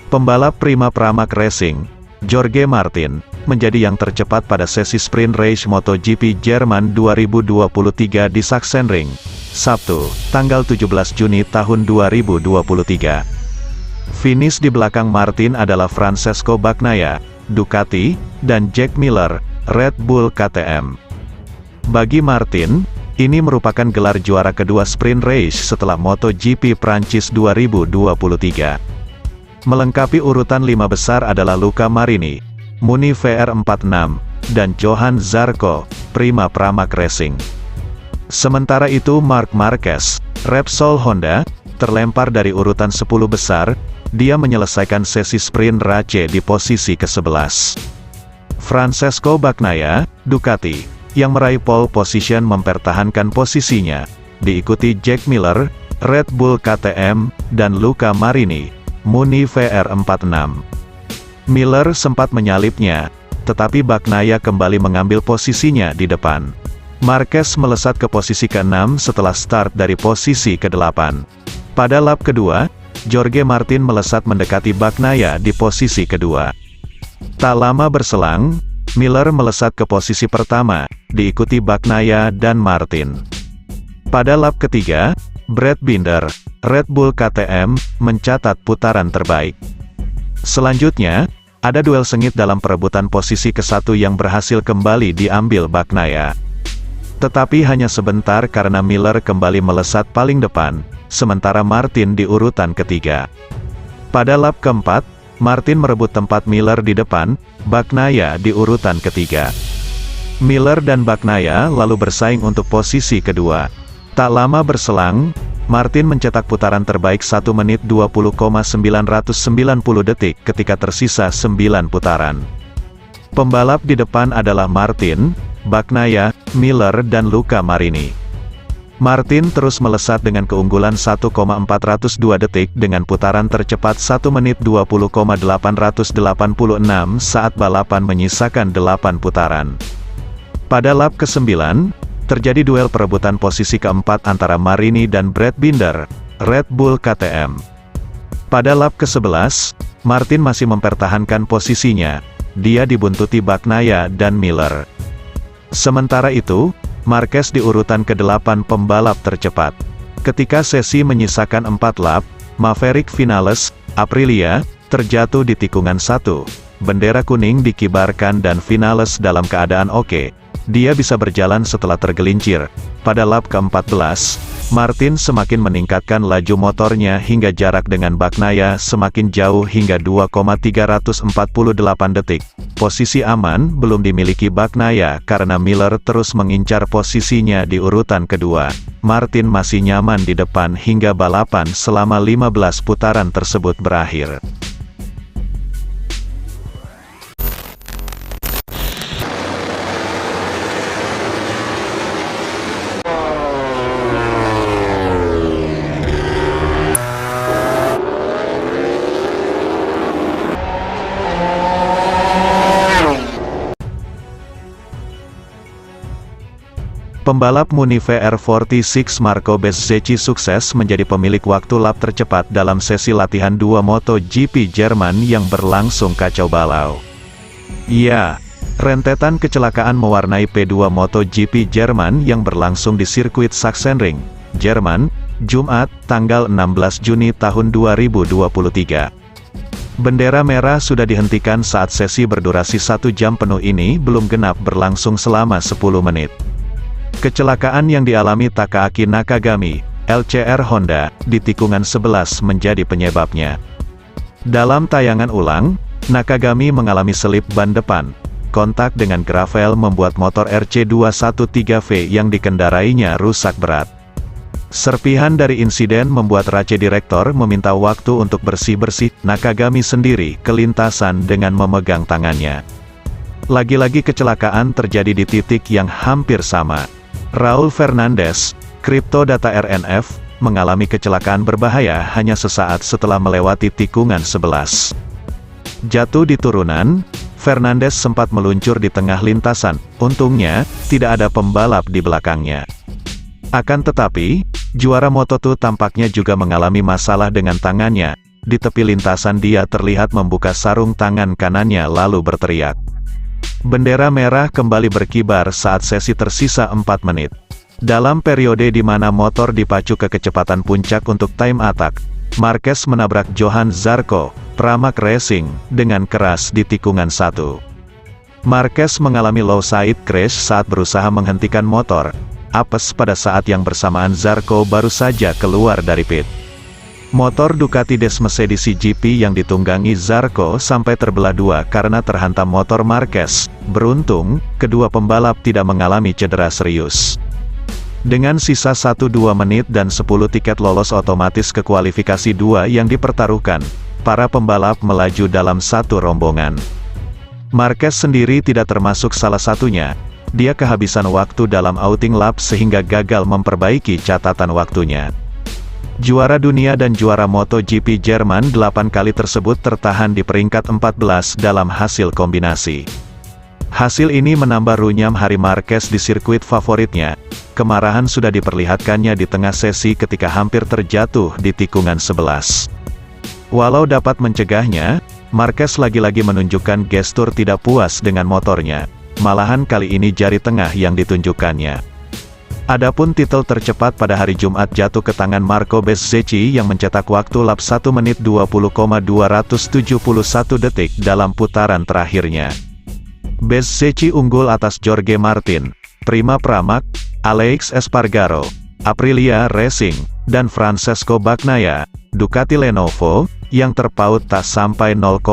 Pembalap Prima Pramac Racing, Jorge Martin, menjadi yang tercepat pada sesi sprint race MotoGP Jerman 2023 di Sachsenring, Sabtu, tanggal 17 Juni tahun 2023. Finish di belakang Martin adalah Francesco Bagnaia, Ducati, dan Jack Miller, Red Bull KTM. Bagi Martin, ini merupakan gelar juara kedua sprint race setelah MotoGP Prancis 2023. Melengkapi urutan 5 besar adalah Luca Marini, Muni VR46, dan Johan Zarco, Prima Pramac Racing. Sementara itu Marc Marquez, Repsol Honda, terlempar dari urutan 10 besar, dia menyelesaikan sesi sprint race di posisi ke-11. Francesco Bagnaia, Ducati, yang meraih pole position mempertahankan posisinya, diikuti Jack Miller, Red Bull KTM, dan Luca Marini, Muni VR46. Miller sempat menyalipnya, tetapi Bagnaia kembali mengambil posisinya di depan. Marquez melesat ke posisi ke-6 setelah start dari posisi ke-8. Pada lap kedua, Jorge Martin melesat mendekati Bagnaia di posisi kedua. Tak lama berselang, Miller melesat ke posisi pertama, diikuti Bagnaia dan Martin. Pada lap ketiga, Brad Binder, Red Bull KTM, mencatat putaran terbaik. Selanjutnya, ada duel sengit dalam perebutan posisi ke-1 yang berhasil kembali diambil Bagnaia. Tetapi hanya sebentar karena Miller kembali melesat paling depan, sementara Martin di urutan ketiga. Pada lap keempat, Martin merebut tempat Miller di depan, Bagnaia di urutan ketiga. Miller dan Bagnaia lalu bersaing untuk posisi kedua. Tak lama berselang, Martin mencetak putaran terbaik 1 menit 20,990 detik ketika tersisa 9 putaran. Pembalap di depan adalah Martin, Bagnaia, Miller dan Luca Marini. Martin terus melesat dengan keunggulan 1,402 detik dengan putaran tercepat 1 menit 20,886 saat balapan menyisakan 8 putaran. Pada lap ke-9, terjadi duel perebutan posisi keempat antara Marini dan Brad Binder, Red Bull KTM. Pada lap ke-11, Martin masih mempertahankan posisinya, dia dibuntuti Bagnaia dan Miller. Sementara itu, Marquez di urutan ke-8 pembalap tercepat. Ketika sesi menyisakan 4 lap, Maverick Vinales, Aprilia, terjatuh di tikungan 1. Bendera kuning dikibarkan dan Vinales dalam keadaan oke. Dia bisa berjalan setelah tergelincir. Pada lap ke-14, Martin semakin meningkatkan laju motornya hingga jarak dengan Bagnaia semakin jauh hingga 2,348 detik. Posisi aman belum dimiliki Bagnaia karena Miller terus mengincar posisinya di urutan kedua. Martin masih nyaman di depan hingga balapan selama 15 putaran tersebut berakhir. Pembalap Muni VR46 Marco Bezzecchi sukses menjadi pemilik waktu lap tercepat dalam sesi latihan 2 MotoGP Jerman yang berlangsung kacau balau. Ya, rentetan kecelakaan mewarnai P2 MotoGP Jerman yang berlangsung di sirkuit Sachsenring, Jerman, Jumat, tanggal 16 Juni tahun 2023. Bendera merah sudah dihentikan saat sesi berdurasi 1 jam penuh ini belum genap berlangsung selama 10 menit. Kecelakaan yang dialami Takaaki Nakagami, LCR Honda, di tikungan 11 menjadi penyebabnya. Dalam tayangan ulang, Nakagami mengalami selip ban depan. Kontak dengan gravel membuat motor RC213V yang dikendarainya rusak berat. Serpihan dari insiden membuat race direktor meminta waktu untuk bersih-bersih. Nakagami sendiri ke lintasan dengan memegang tangannya. Lagi-lagi kecelakaan terjadi di titik yang hampir sama. Raul Fernandez, Crypto Data RNF, mengalami kecelakaan berbahaya hanya sesaat setelah melewati tikungan 11. Jatuh di turunan, Fernandez sempat meluncur di tengah lintasan, untungnya, tidak ada pembalap di belakangnya. Akan tetapi, juara Moto2 tampaknya juga mengalami masalah dengan tangannya, Di tepi lintasan dia terlihat membuka sarung tangan kanannya lalu berteriak. Bendera merah kembali berkibar saat sesi tersisa 4 menit. Dalam periode di mana motor dipacu ke kecepatan puncak untuk time attack, Marquez menabrak Johann Zarco, Pramac Racing, dengan keras di tikungan 1. Marquez mengalami low side crash saat berusaha menghentikan motor, apes pada saat yang bersamaan Zarco baru saja keluar dari pit. Motor Ducati Des Mercedes GP yang ditunggangi Zarco sampai terbelah dua karena terhantam motor Marquez. Beruntung, kedua pembalap tidak mengalami cedera serius. Dengan sisa 1-2 menit dan 10 tiket lolos otomatis ke kualifikasi 2 yang dipertaruhkan, para pembalap melaju dalam satu rombongan. Marquez sendiri tidak termasuk salah satunya. Dia kehabisan waktu dalam outing lap sehingga gagal memperbaiki catatan waktunya. Juara dunia dan juara MotoGP Jerman 8 kali tersebut tertahan di peringkat 14 dalam hasil kombinasi. Hasil ini menambah runyam hari Marquez di sirkuit favoritnya. Kemarahan sudah diperlihatkannya di tengah sesi ketika hampir terjatuh di tikungan 11. Walau dapat mencegahnya, Marquez lagi-lagi menunjukkan gestur tidak puas dengan motornya. Malahan kali ini jari tengah yang ditunjukkannya. Adapun titel tercepat pada hari Jumat jatuh ke tangan Marco Bezzecchi yang mencetak waktu lap 1 menit 20,271 detik dalam putaran terakhirnya. Bezzecchi unggul atas Jorge Martin, Prima Pramac, Aleix Espargaro, Aprilia Racing, dan Francesco Bagnaia, Ducati Lenovo, yang terpaut tak sampai 0,1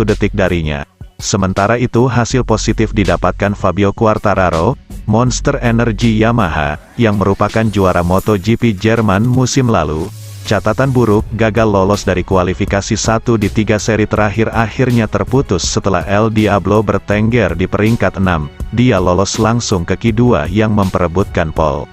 detik darinya. Sementara itu hasil positif didapatkan Fabio Quartararo, Monster Energy Yamaha, yang merupakan juara MotoGP Jerman musim lalu. Catatan buruk, gagal lolos dari kualifikasi 1 di 3 seri terakhir akhirnya terputus setelah El Diablo bertengger di peringkat 6. Dia lolos langsung ke Q2 yang memperebutkan pole.